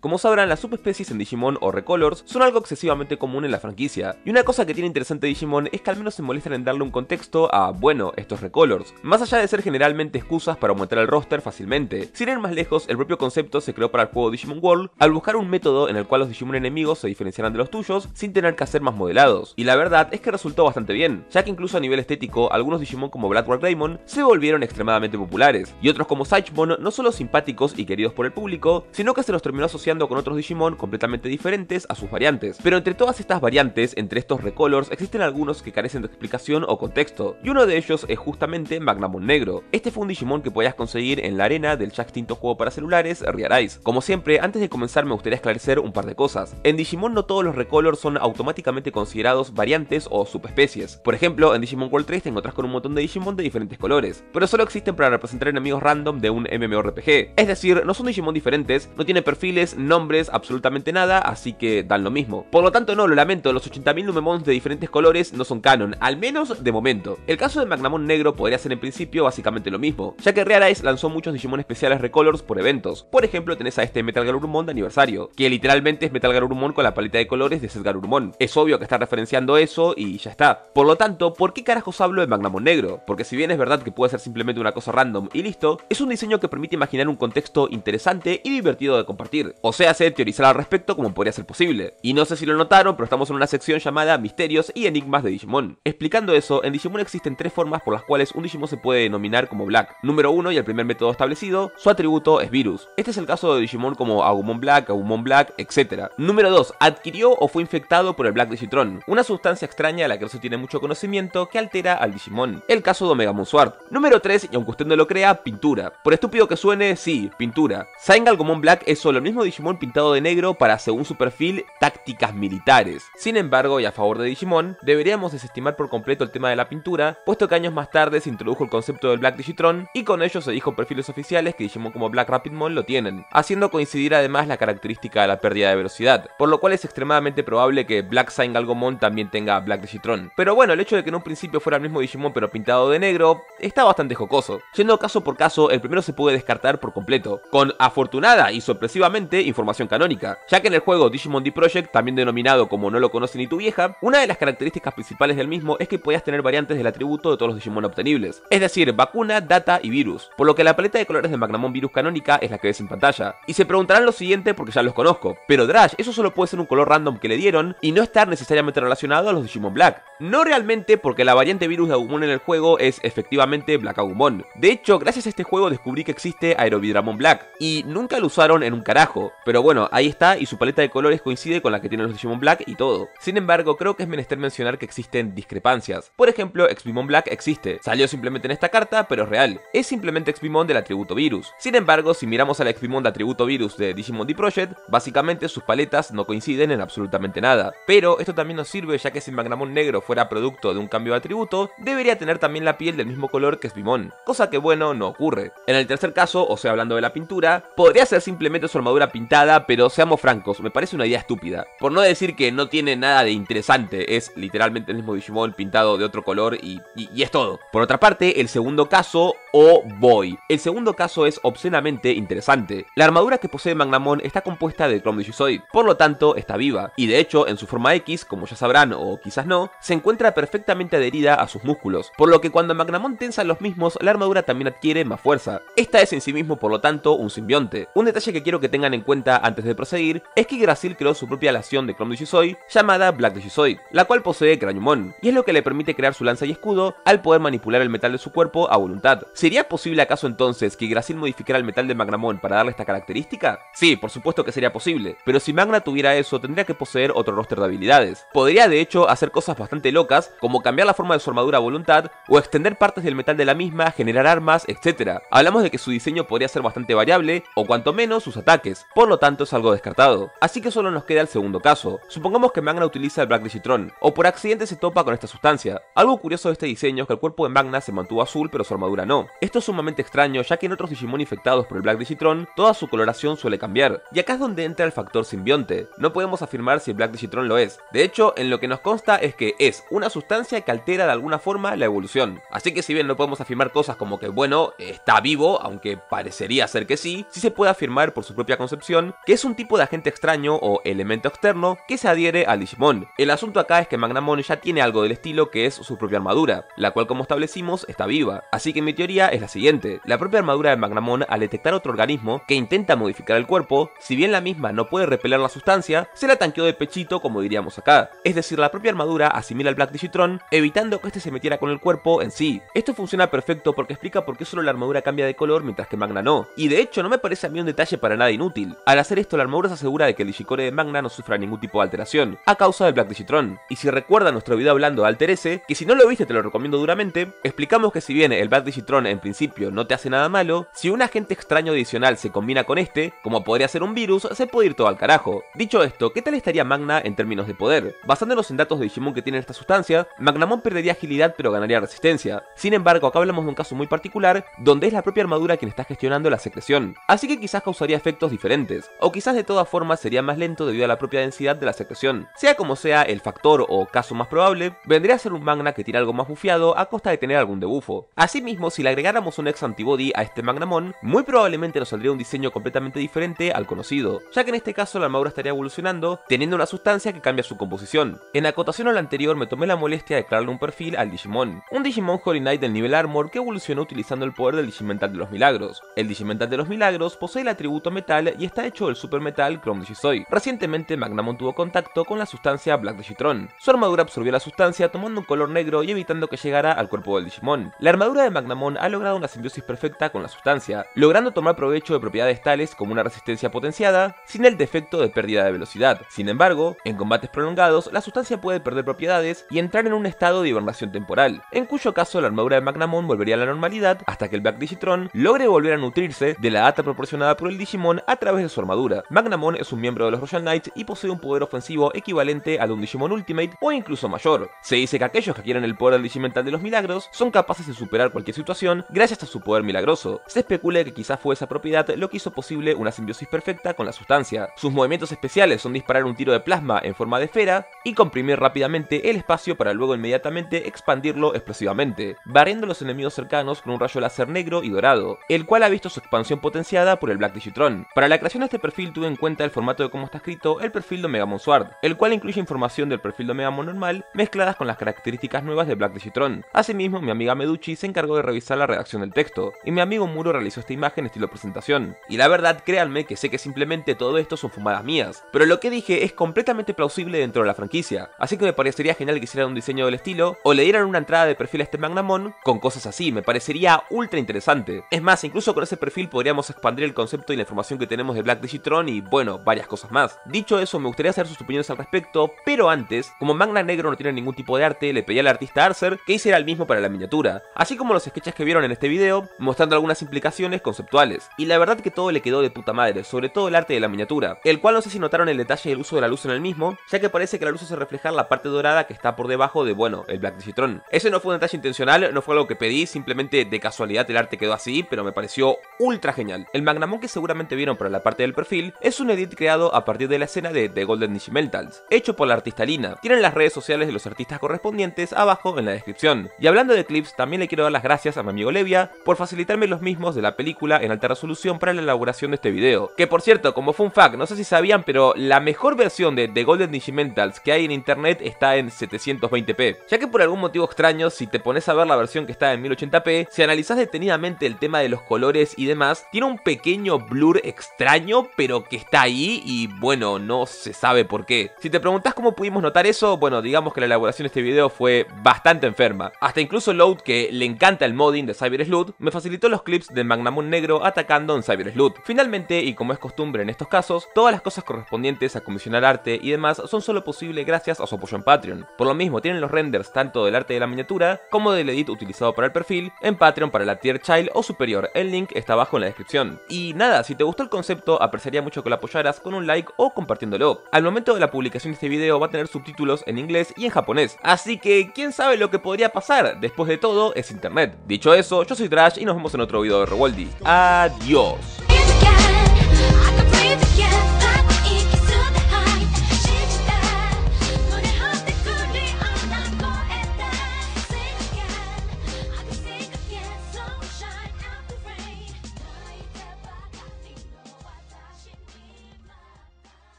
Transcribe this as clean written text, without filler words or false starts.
Como sabrán, las subespecies en Digimon o Recolors son algo excesivamente común en la franquicia, y una cosa que tiene interesante Digimon es que al menos se molestan en darle un contexto a, bueno, estos Recolors, más allá de ser generalmente excusas para aumentar el roster fácilmente. Sin ir más lejos, el propio concepto se creó para el juego Digimon World al buscar un método en el cual los Digimon enemigos se diferenciaran de los tuyos sin tener que hacer más modelados, y la verdad es que resultó bastante bien, ya que incluso a nivel estético, algunos Digimon como Blackrock Greymon se volvieron extremadamente populares, y otros como Saichmon no solo simpáticos y queridos por el público, sino que se los terminó asociando con otros Digimon completamente diferentes a sus variantes. Pero entre todas estas variantes, entre estos Recolors, existen algunos que carecen de explicación o contexto, y uno de ellos es justamente Magnamon Negro. Este fue un Digimon que podías conseguir en la arena del ya extinto juego para celulares Rearise. Como siempre, antes de comenzar me gustaría esclarecer un par de cosas. En Digimon no todos los Recolors son automáticamente considerados variantes o subespecies. Por ejemplo, en Digimon World 3 te encontrás con un montón de Digimon de diferentes colores, pero solo existen para representar enemigos random de un MMORPG. Es decir, no son Digimon diferentes, no tienen perfiles, nombres, absolutamente nada, así que dan lo mismo. Por lo tanto, no, lo lamento, los 80.000 Numemons de diferentes colores no son canon, al menos de momento. El caso de Magnamon Negro podría ser en principio básicamente lo mismo, ya que Rearise lanzó muchos Digimon especiales Recolors por eventos. Por ejemplo, tenés a este Metal Garurumon de aniversario, que literalmente es Metal Garurumon con la paleta de colores de Seth Garurumon. Es obvio que está referenciando eso y ya está. Por lo tanto, ¿por qué carajos hablo de Magnamon Negro? Porque si bien es verdad que puede ser simplemente una cosa random y listo, es un diseño que permite imaginar un contexto interesante y divertido de compartir. O sea, hacer teorizar al respecto como podría ser posible. Y no sé si lo notaron, pero estamos en una sección llamada Misterios y Enigmas de Digimon. Explicando eso, en Digimon existen tres formas por las cuales un Digimon se puede denominar como Black. Número 1 y el primer método establecido, su atributo es virus. Este es el caso de Digimon como Agumon Black, etc. Número 2, adquirió o fue infectado por el Black Digitron, una sustancia extraña a la que no se tiene mucho conocimiento que altera al Digimon. El caso de Omegamon Sword. Número 3, y aunque usted no lo crea, pintura. Por estúpido que suene, sí, pintura. Saingalgomon Black es solo el mismo Digimon pintado de negro para, según su perfil, tácticas militares. Sin embargo, y a favor de Digimon, deberíamos desestimar por completo el tema de la pintura, puesto que años más tarde se introdujo el concepto del Black Digitron, y con ello se dijo en perfiles oficiales que Digimon como Black Rapidmon lo tienen, haciendo coincidir además la característica de la pérdida de velocidad, por lo cual es extremadamente probable que Black Saingalgomon también tenga Black Digitron. Pero bueno, el hecho de que en un principio fuera el mismo Digimon pero pintado de negro, está bastante jocoso. Yendo caso por caso, el primero se puede descartar por completo, con afortunada y sorpresivamente información canónica, ya que en el juego Digimon D Project, también denominado como No lo conoce ni tu vieja, una de las características principales del mismo es que podías tener variantes del atributo de todos los Digimon obtenibles, es decir, vacuna, data y virus, por lo que la paleta de colores de Magnamon Virus canónica es la que ves en pantalla. Y se preguntarán lo siguiente porque ya los conozco, pero Drash, eso solo puede ser un color random que le dieron y no estar necesariamente relacionado a los Digimon Black. No realmente, porque la variante virus de Agumon en el juego es efectivamente Black Agumon. De hecho, gracias a este juego descubrí que existe Aerovidramon Black, y nunca lo usaron en un carajo, pero bueno, ahí está y su paleta de colores coincide con la que tienen los Digimon Black y todo. Sin embargo, creo que es menester mencionar que existen discrepancias. Por ejemplo, Xbimon Black existe, salió simplemente en esta carta, pero es real. Es simplemente Xbimon del atributo virus. Sin embargo, si miramos al Xbimon de atributo virus de Digimon D Project, básicamente sus paletas no coinciden en absolutamente nada. Pero esto también nos sirve, ya que si Magnamon Negro fuera producto de un cambio de atributo, debería tener también la piel del mismo color que Xbimon, cosa que bueno, no ocurre. En el tercer caso, o sea hablando de la pintura, podría ser simplemente su armadura pintada, pero seamos francos, me parece una idea estúpida. Por no decir que no tiene nada de interesante, es literalmente el mismo Digimon pintado de otro color y es todo. Por otra parte, el segundo caso, oh boy. El segundo caso es obscenamente interesante. La armadura que posee Magnamon está compuesta de Chrome Digizoid, por lo tanto está viva, y de hecho en su forma X, como ya sabrán o quizás no, se encuentra perfectamente adherida a sus músculos, por lo que cuando Magnamon tensa los mismos, la armadura también adquiere más fuerza. Esta es en sí mismo por lo tanto un simbionte. Un detalle que quiero que tengan en cuenta antes de proseguir es que Yggdrasil creó su propia alación de Chrome Digizoid llamada Black Digizoid, la cual posee Craniumon, y es lo que le permite crear su lanza y escudo al poder manipular el metal de su cuerpo a voluntad. ¿Sería posible acaso entonces que Yggdrasil modificara el metal de Magnamon para darle esta característica? Sí, por supuesto que sería posible, pero si Magna tuviera eso tendría que poseer otro roster de habilidades. Podría de hecho hacer cosas bastante locas, como cambiar la forma de su armadura a voluntad, o extender partes del metal de la misma, generar armas, etc. Hablamos de que su diseño podría ser bastante variable, o cuanto menos sus ataques, por lo tanto es algo descartado. Así que solo nos queda el segundo caso. Supongamos que Magna utiliza el Black Digitron, o por accidente se topa con esta sustancia. Algo curioso de este diseño es que el cuerpo de Magna se mantuvo azul pero su armadura no. Esto es sumamente extraño, ya que en otros Digimon infectados por el Black Digitron, toda su coloración suele cambiar. Y acá es donde entra el factor simbionte. No podemos afirmar si el Black Digitron lo es. De hecho, en lo que nos consta es que es, es una sustancia que altera de alguna forma la evolución. Así que si bien no podemos afirmar cosas como que, bueno, está vivo, aunque parecería ser que sí se puede afirmar por su propia concepción que es un tipo de agente extraño o elemento externo que se adhiere al Digimon. El asunto acá es que Magnamon ya tiene algo del estilo que es su propia armadura, la cual como establecimos está viva. Así que mi teoría es la siguiente: la propia armadura de Magnamon, al detectar otro organismo que intenta modificar el cuerpo, si bien la misma no puede repeler la sustancia, se la tanqueó de pechito, como diríamos acá. Es decir, la propia armadura asimila al Black Digitron, evitando que este se metiera con el cuerpo en sí. Esto funciona perfecto porque explica por qué solo la armadura cambia de color mientras que Magna no. Y de hecho no me parece a mí un detalle para nada inútil. Al hacer esto, la armadura se asegura de que el Digicore de Magna no sufra ningún tipo de alteración, a causa del Black Digitron. Y si recuerdan nuestro video hablando de Alter S, que si no lo viste te lo recomiendo duramente, explicamos que si bien el Black Digitron en principio no te hace nada malo, si un agente extraño adicional se combina con este, como podría ser un virus, se puede ir todo al carajo. Dicho esto, ¿qué tal estaría Magna en términos de poder? Basándonos en datos de Digimon que tienen esta sustancia, Magnamon perdería agilidad pero ganaría resistencia. Sin embargo, acá hablamos de un caso muy particular, donde es la propia armadura quien está gestionando la secreción, así que quizás causaría efectos diferentes, o quizás de todas formas sería más lento debido a la propia densidad de la secreción. Sea como sea, el factor o caso más probable, vendría a ser un Magna que tira algo más bufeado a costa de tener algún debufo. Asimismo, si le agregáramos un ex antibody a este Magnamon, muy probablemente nos saldría un diseño completamente diferente al conocido, ya que en este caso la armadura estaría evolucionando, teniendo una sustancia que cambia su composición. En acotación a lo anterior, me tomé la molestia de crearle un perfil al Digimon, un Digimon Holy Knight del nivel Armor que evolucionó utilizando el poder del Digimental de los Milagros. El Digimental de los Milagros posee el atributo metal y está hecho del super metal Chrome Digisoy. Recientemente Magnamon tuvo contacto con la sustancia Black Digitron. Su armadura absorbió la sustancia tomando un color negro y evitando que llegara al cuerpo del Digimon. La armadura de Magnamon ha logrado una simbiosis perfecta con la sustancia, logrando tomar provecho de propiedades tales como una resistencia potenciada, sin el defecto de pérdida de velocidad. Sin embargo, en combates prolongados, la sustancia puede perder propiedades y entrar en un estado de hibernación temporal, en cuyo caso la armadura de Magnamon volvería a la normalidad hasta que el Black Digitron logre volver a nutrirse de la data proporcionada por el Digimon a través de su armadura. Magnamon es un miembro de los Royal Knights y posee un poder ofensivo equivalente al de un Digimon Ultimate o incluso mayor. Se dice que aquellos que quieren el poder del Digimental de los Milagros son capaces de superar cualquier situación gracias a su poder milagroso. Se especula que quizás fue esa propiedad lo que hizo posible una simbiosis perfecta con la sustancia. Sus movimientos especiales son disparar un tiro de plasma en forma de esfera y comprimir rápidamente el espacio para luego inmediatamente expandirlo explosivamente, barriendo a los enemigos cercanos con un rayo láser negro y dorado, el cual ha visto su expansión potenciada por el Black Digitron. Para la creación de este perfil tuve en cuenta el formato de cómo está escrito el perfil de Omegamon Sword, el cual incluye información del perfil de Omegamon normal mezcladas con las características nuevas de Black Digitron. Asimismo, mi amiga Meduchi se encargó de revisar la redacción del texto, y mi amigo Muro realizó esta imagen estilo presentación. Y la verdad, créanme que sé que simplemente todo esto son fumadas mías, pero lo que dije es completamente plausible dentro de la franquicia, así que me parecería genial que hicieran un diseño del estilo, o le dieran una entrada de perfil a este Magnamon con cosas así. Me parecería ultra interesante. Es más, incluso con ese perfil podríamos expandir el concepto y la información que tenemos de Black Digitron y, bueno, varias cosas más. Dicho eso, me gustaría saber sus opiniones al respecto, pero antes, como Magna Negro no tiene ningún tipo de arte, le pedí al artista Arcer que hiciera el mismo para la miniatura, así como los sketches que vieron en este video, mostrando algunas implicaciones conceptuales. Y la verdad que todo le quedó de puta madre, sobre todo el arte de la miniatura, el cual no sé si notaron el detalle del uso de la luz en el mismo, ya que parece que la luz hace reflejar la parte dorada que está por debajo de, bueno, el Black Digitron. Ese no fue un detalle intencional, no fue algo que pedí, simplemente de casualidad el arte quedó así, pero me pareció ultra genial. El Magnamon que seguramente vieron para la parte del perfil es un edit creado a partir de la escena de The Golden Digimentals, hecho por la artista Lina. Tienen las redes sociales de los artistas correspondientes abajo en la descripción. Y hablando de clips, también le quiero dar las gracias a mi amigo Levia por facilitarme los mismos de la película en alta resolución para la elaboración de este video. Que por cierto, como fun fact, no sé si sabían, pero la mejor versión de The Golden Digimentals que hay en internet está en 720p, ya que por algún motivo extraño, si te pones a ver la versión que está en 1080p, si analizás detenidamente el tema de los colores y demás, tiene un pequeño blur extraño, pero que está ahí y bueno, no se sabe por qué. Si te preguntás cómo pudimos notar eso, bueno, digamos que la elaboración de este video fue bastante enferma. Hasta incluso Load, que le encanta el modding de Cyber Sleuth, me facilitó los clips de Magnamon negro atacando en Cyber Sleuth. Finalmente, y como es costumbre en estos casos, todas las cosas correspondientes a comisionar arte y demás son solo posibles gracias a su apoyo en Patreon. Por lo mismo, tienen los renders tanto del arte de la miniatura como del edit utilizado para el perfil en Patreon para la tier child o superior. El link está abajo en la descripción. Y nada, si te gustó el concepto, apreciaría mucho que lo apoyaras con un like o compartiéndolo. Al momento de la publicación de este video va a tener subtítulos en inglés y en japonés, así que quién sabe lo que podría pasar. Después de todo, es internet. Dicho eso, yo soy Trash y nos vemos en otro video de Rewoldy. Adiós.